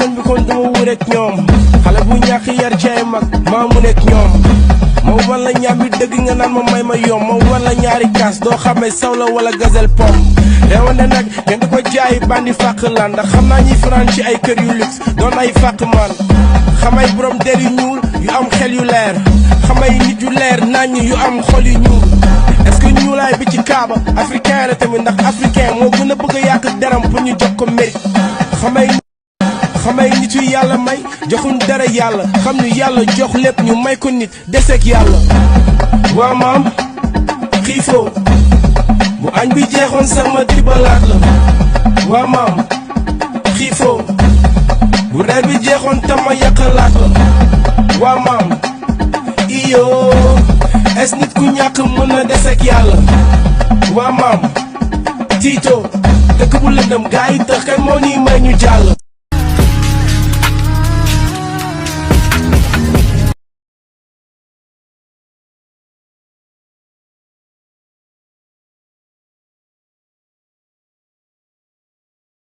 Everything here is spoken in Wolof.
koñ bi kon duma wureek ñoom xale bu ñàkk yar ci ay mag maa mu nekk ñoom ma wan la ñaam bi dëgg nga naan ma may ma yom ma wan la ñaari kaas doo xamee saw la wala gazelle pom reewande nag kenn du ko jaay bandi fàq laan ndax xam naa ñuy fanaan ci ay kër yu luxe doon ay fàq maan xamay borom der yu ñuul yu am xel yu leer xamay nit yu leer naññ yu am xol yu ñuul est-ce que ñuulaay bi ci kaaba africain la tamit ndax africain moo gën a bëgg a yàq deram pour ñu jox ko mérite xamay nit yu yàlla may joxuñ dara yàlla xam ni yàlla jox lépp ñu may ko nit deseeg yàlla waa maam xiifoo bu añ bi jeexoon sax ma tibalaat la waa maam xiifoo bu reer bi jeexoon tam ma yàqalaat la waa maam iyoo es nit ku ñàkk mën na deseeg yàlla waa maam tiito dëkk bu lëndëm gaa yi tax kan moo ñuy may ñu jàll